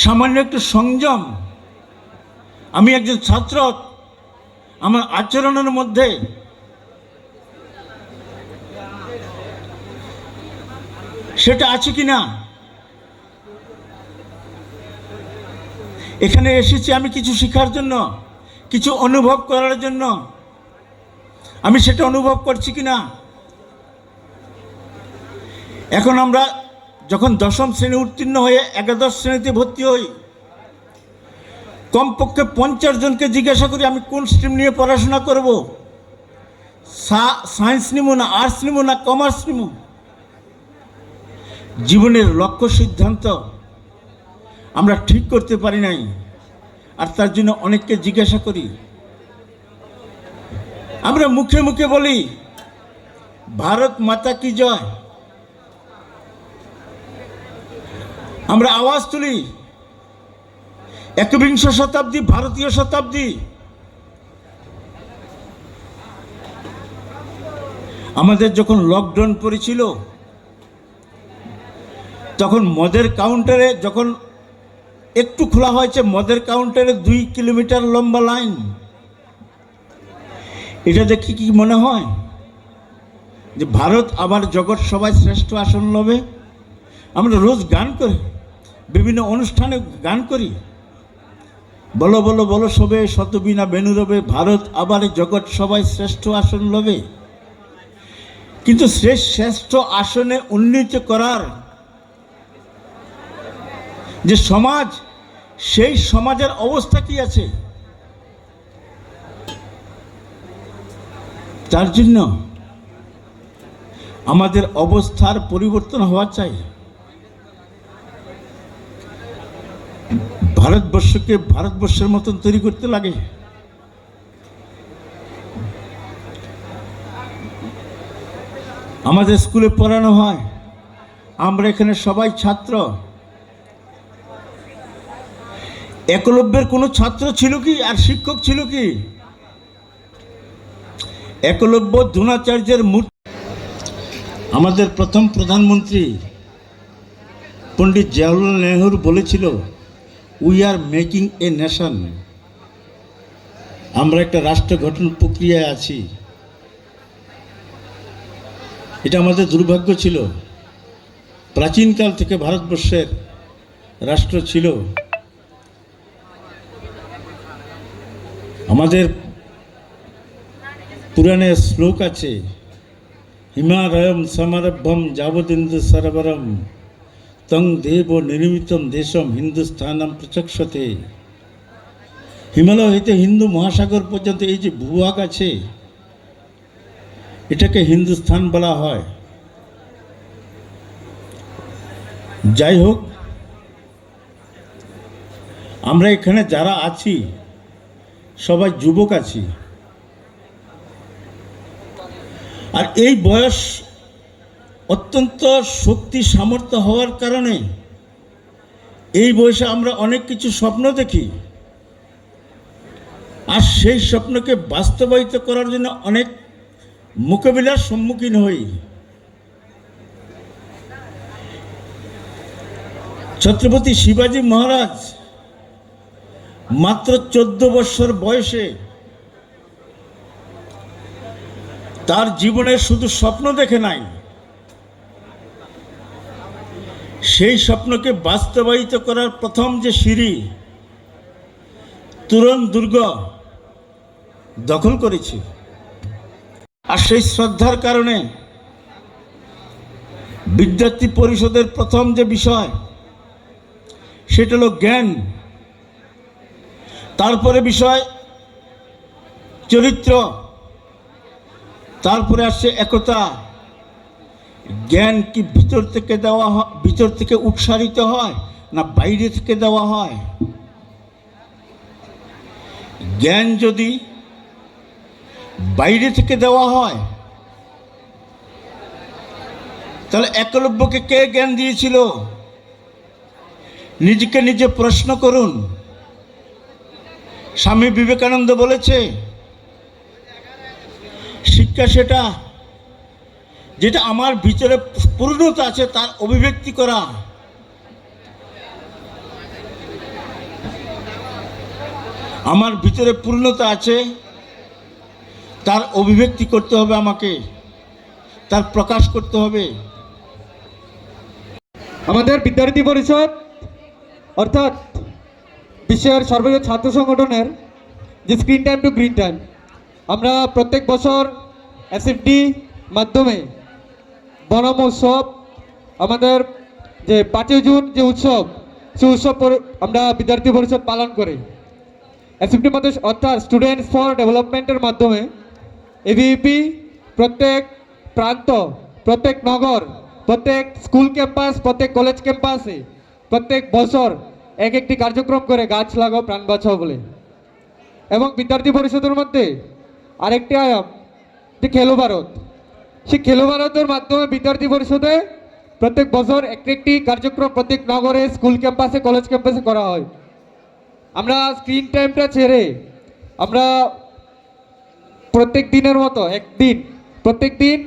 সামান্য একটু সংযম। আমি একজন ছাত্র, আমার আচরণের মধ্যে সেটা আছে কিনা। এখানে এসেছি আমি কিছু শেখার জন্য, কিছু অনুভব করার জন্য। আমি সেটা অনুভব করছি কিনা। এখন আমরা যখন দশম শ্রেণী উত্তীর্ণ হয়ে একাদশ শ্রেণীতে ভর্তি হই, কমপক্ষে 50 জনকে জিজ্ঞাসা করি আমি কোন স্ট্রিম নিয়ে পড়াশোনা করব, সায়েন্স নিব না আর্টস নিব না কমার্স নিব। জীবনের লক্ষ্য সিদ্ধান্ত আমরা ঠিক করতে পারি নাই, আর তার জন্য অনেককে জিজ্ঞাসা করি। আমরা মুখে মুখে বলি ভারত মাতা কি জয়, আমরা আওয়াজ তুলি একবিংশ শতাব্দী ভারতীয় শতাব্দী। আমাদের যখন লকডাউন পড়েছিল তখন মদের কাউন্টারে যখন একটু খোলা হয়েছে, মদের কাউন্টারে 2 কিলোমিটার লম্বা লাইন। এটা দেখি কি মনে হয় যে ভারত আবার জগৎ সবাই শ্রেষ্ঠ আসন লবে। আমরা রোজ গান করি, বিভিন্ন অনুষ্ঠানে গান করি, বলো বলো বলো সবে শতবিনা বেনু রবে, ভারত আবার জগৎ সবাই শ্রেষ্ঠ আসন লবে। কিন্তু শ্রেষ্ঠ আসনে উন্নীত করার যে সমাজ, সেই সমাজের অবস্থা কি আছে? তার জন্য আমাদের অবস্থার পরিবর্তন হওয়া চাই। ভারতবর্ষকে ভারতবর্ষের মতন তৈরি করতে লাগে। আমাদের স্কুলে পড়ানো হয়, আমরা এখানে সবাই ছাত্র। একলব্যের কোনো ছাত্র ছিল কি আর শিক্ষক ছিল কি? একলব্য দ্রোণাচার্যের মূর্তি। আমাদের প্রথম প্রধানমন্ত্রী পণ্ডিত জওহরলাল নেহরু বলেছিল, we are making a nation. আমরা একটা রাষ্ট্র গঠন প্রক্রিয়ায় আছি। এটা আমাদের দুর্ভাগ্য ছিল। প্রাচীনকাল থেকে ভারতবর্ষের রাষ্ট্র ছিল। আমাদের পুরাণে শ্লোক আছে, হিমালয়ম সমারভ্যম যাবদিন্দু সরবরম তং দেব নির্মিতম দেশম হিন্দুস্থানম প্রচক্ষতে। হিমালয় হইতে হিন্দু মহাসাগর পর্যন্ত এই যে ভূভাগ আছে, এটাকে হিন্দুস্থান বলা হয়। যাই হোক, আমরা এখানে যারা আছি সবাই যুবক আছি, আর এই বয়স অত্যন্ত শক্তি সামর্থ্য হওয়ার কারণে এই বয়সে আমরা অনেক কিছু স্বপ্ন দেখি, আর সেই স্বপ্নকে বাস্তবায়িত করার জন্য অনেক মোকাবিলার সম্মুখীন হই। ছত্রপতি শিবাজী মহারাজ মাত্র 14 বছর বয়সে তার জীবনের শুধু স্বপ্ন দেখে নাই, সেই স্বপ্নকে বাস্তবায়িত করার প্রথম যে সিঁড়ি, তোরণ দুর্গ দখল করেছে। আর সেই শ্রদ্ধার কারণে বিদ্যার্থী পরিষদের প্রথম যে বিষয় সেটা হলো জ্ঞান। তারপরে বিষয় চরিত্র, তারপরে আসছে একতা। জ্ঞান কি ভিতর থেকে দেওয়া হয়, ভিতর থেকে উৎসারিত হয় না বাইরে থেকে দেওয়া হয়? জ্ঞান যদি বাইরে থেকে দেওয়া হয় তাহলে একলব্যকে কে জ্ঞান দিয়েছিল? নিজেকে নিজে প্রশ্ন করুন। স্বামী বিবেকানন্দ বলেছে, শিক্ষা সেটা যেটা আমার ভিতরে পূর্ণতা আছে তার অভিব্যক্তি করা। আমার ভিতরে পূর্ণতা আছে, তার অভিব্যক্তি করতে হবে, আমাকে তার প্রকাশ করতে হবে। আমাদের বিদ্যার্থী পরিষদ অর্থাৎ বিশ্বের সর্ববৃহৎ ছাত্র সংগঠনের যে screen time to green time, আমরা প্রত্যেক বছর এসএফডি মাধ্যমে বনম উৎসব, আমাদের যে 5 জুন যে উৎসব, সেই উৎসব আমরা বিদ্যার্থী পরিষদ পালন করি। এসএফডির মধ্যে অর্থাৎ স্টুডেন্টস ফর ডেভেলপমেন্টের মাধ্যমে এবিইপি প্রত্যেক প্রান্ত, প্রত্যেক নগর, প্রত্যেক স্কুল ক্যাম্পাস, প্রত্যেক কলেজ ক্যাম্পাসে প্রত্যেক বছর এক একটি কার্যক্রম করে গাছ লাগাও প্রাণ বাঁচাও বলে। এবং বিদ্যার্থী পরিষদের মধ্যে আরেকটি আয়াম যে খেলো ভারত, সেই খেলো ভারতের মাধ্যমে বিদ্যার্থী পরিষদে প্রত্যেক বছর একটি কার্যক্রম প্রত্যেক নগরে, স্কুল ক্যাম্পাসে, কলেজ ক্যাম্পাসে করা হয়। আমরা স্ক্রিন টাইমটা ছেড়ে আমরা প্রত্যেক দিনের মতো একদিন, প্রত্যেক দিন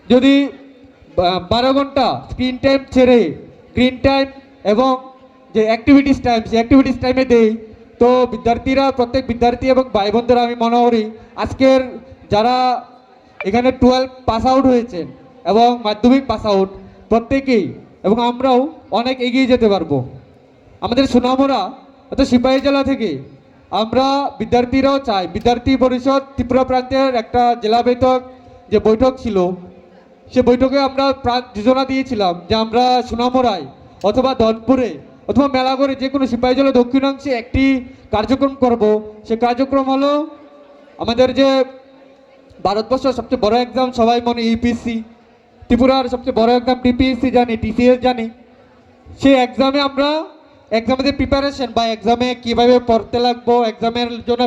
যদি 12 ঘন্টা স্ক্রিন টাইম ছেড়ে গ্রিন টাইম এবং যে অ্যাক্টিভিটিস টাইম, সেই অ্যাক্টিভিটিস টাইমে দেই, তো বিদ্যার্থীরা, প্রত্যেক বিদ্যার্থী এবং ভাই বোনদের আমি মনে করি আজকের যারা এখানে 12 পাস আউট হয়েছেন এবং মাধ্যমিক পাস আউট প্রত্যেকেই এবং আমরাও অনেক এগিয়ে যেতে পারবো। আমাদের সুনামরা অর্থাৎ সিপাহী জেলা থেকে আমরা বিদ্যার্থীরাও চাই, বিদ্যার্থী পরিষদ ত্রিপুরা প্রান্তের একটা জেলা বৈঠক যে বৈঠক ছিল, সে বৈঠকে আমরা যোজনা দিয়েছিলাম যে আমরা সুনামরায় অথবা ধনপুরে অথবা মেলাগড়ে যে কোনো সিপাহী জেলা দক্ষিণাংশে একটি কার্যক্রম করব। সে কার্যক্রম হলো আমাদের যে ভারতবর্ষের সবচেয়ে বড় এক্সাম, সবাই মনে ইউপিএসসি, ত্রিপুরার সবচেয়ে বড় এক্সাম টিপিএসসি জানি, টিসিএস জানি। সেই এক্সামে আমরা এক্সামের প্রিপারেশন বা এক্সামে কীভাবে পড়তে লাগবো, এক্সামের জন্য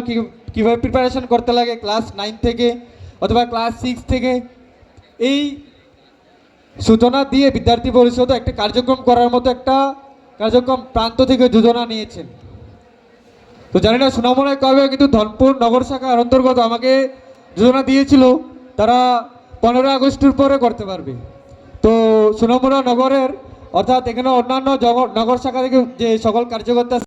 কীভাবে প্রিপারেশন করতে লাগে ক্লাস 9 থেকে অথবা ক্লাস 6 থেকে, এই সূচনা দিয়ে বিদ্যার্থী পরিষদ একটা কার্যক্রম করার মতো একটা কার্যক্রম প্রান্ত থেকে যোজনা নিয়েছেন। তো জানি না সুনামরায় কবে, কিন্তু ধনপুর নগর শাখার অন্তর্গত আমাকে যোজনা দিয়েছিল তারা 15 আগস্টের পরে করতে পারবে। তো সুনামরা নগরের অর্থাৎ এখানে অন্যান্য নগর শাখা থেকে যে সকল কার্যকর্তা